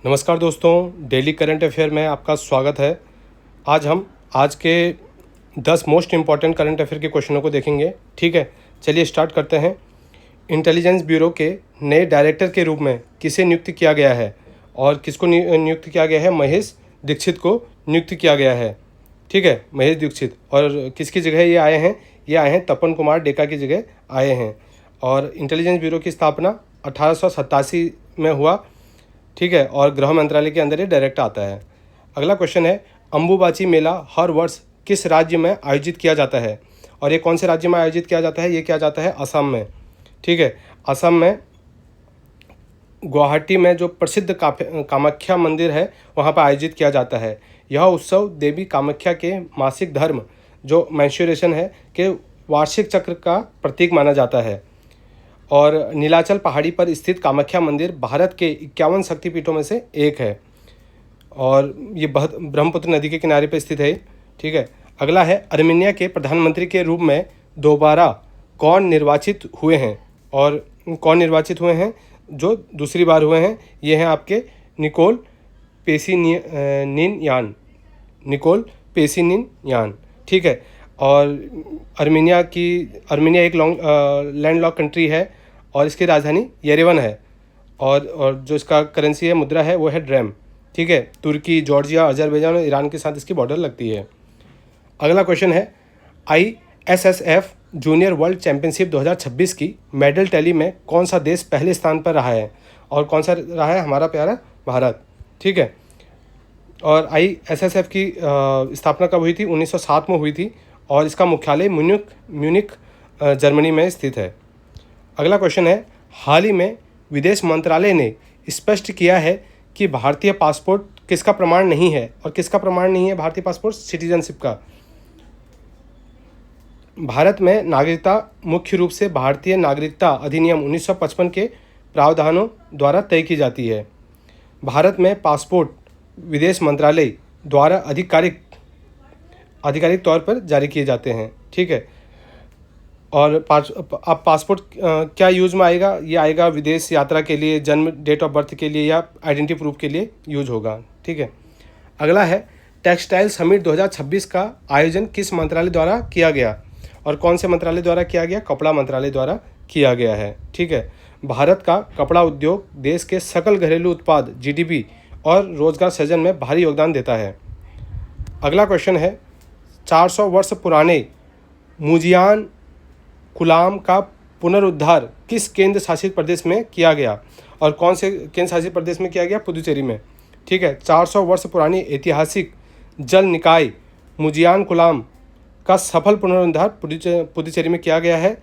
नमस्कार दोस्तों, daily current affair में आपका स्वागत है। आज हम आज के 10 मोस्ट इम्पॉर्टेंट करंट अफेयर के क्वेश्चनों को देखेंगे। ठीक है, चलिए स्टार्ट करते हैं। इंटेलिजेंस ब्यूरो के नए डायरेक्टर के रूप में किसे नियुक्त किया गया है और किसको नियुक्त किया गया है? महेश दीक्षित को नियुक्त किया गया है। ठीक है, महेश दीक्षित। और किसकी जगह ये आए हैं? ये आए हैं तपन कुमार डेका की जगह आए हैं। और इंटेलिजेंस ब्यूरो की स्थापना 1887 में हुआ। ठीक है, और गृह मंत्रालय के अंदर ये डायरेक्ट आता है। अगला क्वेश्चन है, अंबुबाची मेला हर वर्ष किस राज्य में आयोजित किया जाता है? और ये कौन से राज्य में आयोजित किया जाता है? ये किया जाता है असम में। ठीक है, असम में गुवाहाटी में जो प्रसिद्ध कामाख्या मंदिर है वहाँ पर आयोजित किया जाता है। यह उत्सव देवी कामाख्या के मासिक धर्म जो मेंस्ट्रुएशन है के वार्षिक चक्र का प्रतीक माना जाता है। और नीलाचल पहाड़ी पर स्थित कामाख्या मंदिर भारत के 51 शक्तिपीठों में से एक है और ये ब्रह्मपुत्र नदी के किनारे पर स्थित है। ठीक है, अगला है, अर्मेनिया के प्रधानमंत्री के रूप में दोबारा कौन निर्वाचित हुए हैं? और कौन निर्वाचित हुए हैं जो दूसरी बार हुए हैं? ये हैं आपके निकोल पेशिनियान। ठीक है, और अर्मेनिया एक लैंडलॉक कंट्री है और इसकी राजधानी येरेवन है। और जो इसका करेंसी है, मुद्रा है, वो है ड्रैम। ठीक है, तुर्की, जॉर्जिया, अजरबैजान और ईरान के साथ इसकी बॉर्डर लगती है। अगला क्वेश्चन है, ISSF जूनियर वर्ल्ड चैंपियनशिप 2026 की मेडल टैली में कौन सा देश पहले स्थान पर रहा है? और कौन सा रहा है? हमारा प्यारा भारत। ठीक है, और ISSF की स्थापना कब हुई थी? 1907 में हुई थी और इसका मुख्यालय म्यूनिख जर्मनी में स्थित है। अगला क्वेश्चन है, हाल ही में विदेश मंत्रालय ने स्पष्ट किया है कि भारतीय पासपोर्ट किसका प्रमाण नहीं है? और किसका प्रमाण नहीं है भारतीय पासपोर्ट? सिटीजनशिप का। भारत में नागरिकता मुख्य रूप से भारतीय नागरिकता अधिनियम 1955 के प्रावधानों द्वारा तय की जाती है। भारत में पासपोर्ट विदेश मंत्रालय द्वारा आधिकारिक तौर पर जारी किए जाते हैं। ठीक है, और अब पासपोर्ट क्या यूज में आएगा? ये आएगा विदेश यात्रा के लिए, जन्म, डेट ऑफ बर्थ के लिए या आइडेंटिटी प्रूफ के लिए यूज होगा। ठीक है, अगला है, टेक्सटाइल समिट 2026 का आयोजन किस मंत्रालय द्वारा किया गया? और कौन से मंत्रालय द्वारा किया गया? कपड़ा मंत्रालय द्वारा किया गया है। ठीक है, भारत का कपड़ा उद्योग देश के सकल घरेलू उत्पाद GDP और रोजगार सृजन में भारी योगदान देता है। अगला क्वेश्चन है, 400 वर्ष पुराने मुजियान कुलाम का पुनरुद्धार किस केंद्र शासित प्रदेश में किया गया? और कौन से केंद्र शासित प्रदेश में किया गया? पुदुचेरी में। ठीक है, 400 वर्ष पुरानी ऐतिहासिक जल निकाय मुजियान कुलाम का सफल पुनरुद्धार पुदुचेरी में किया गया है।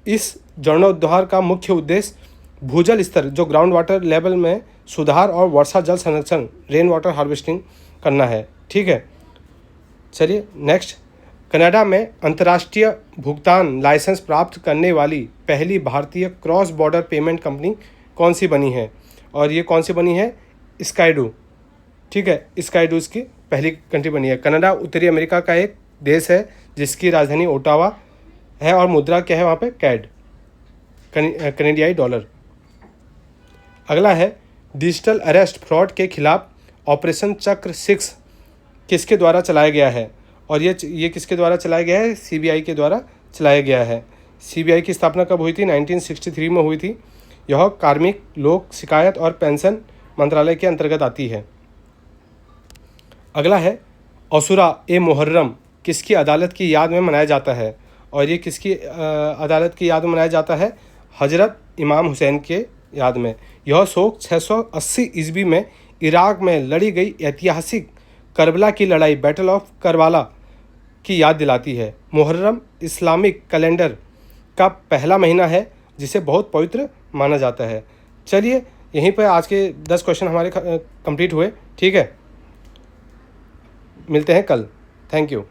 इस जीर्णोद्धार का मुख्य उद्देश्य भूजल स्तर जो ग्राउंड वाटर लेवल में सुधार और वर्षा जल संरक्षण रेन वाटर हार्वेस्टिंग करना है। ठीक है, चलिए नेक्स्ट, कनाडा में अंतर्राष्ट्रीय भुगतान लाइसेंस प्राप्त करने वाली पहली भारतीय क्रॉस बॉर्डर पेमेंट कंपनी कौन सी बनी है? और ये कौन सी बनी है? स्काईडू। ठीक है, स्काईडू इसकी पहली कंट्री बनी है। कनाडा उत्तरी अमेरिका का एक देश है जिसकी राजधानी ओटावा है और मुद्रा क्या है वहाँ पे? कैड, कनेडियाई डॉलर। अगला है, डिजिटल अरेस्ट फ्रॉड के खिलाफ ऑपरेशन चक्र 6 किसके द्वारा चलाया गया है? और ये किसके द्वारा चलाया गया है? CBI के द्वारा चलाया गया है। CBI की स्थापना कब हुई थी? 1963 में हुई थी। यह कार्मिक, लोक शिकायत और पेंशन मंत्रालय के अंतर्गत आती है। अगला है, अशुरा ए मुहर्रम किसकी अदालत की याद में मनाया जाता है? और ये किसकी अदालत की याद में मनाया जाता है? हजरत इमाम हुसैन के याद में। यह शोक 680 ईस्वी में इराक में लड़ी गई ऐतिहासिक करबला की लड़ाई, बैटल ऑफ करबला की याद दिलाती है। मुहर्रम इस्लामिक कैलेंडर का पहला महीना है जिसे बहुत पवित्र माना जाता है। चलिए यहीं पर आज के 10 क्वेश्चन हमारे कंप्लीट हुए। ठीक है, मिलते हैं कल। Thank you.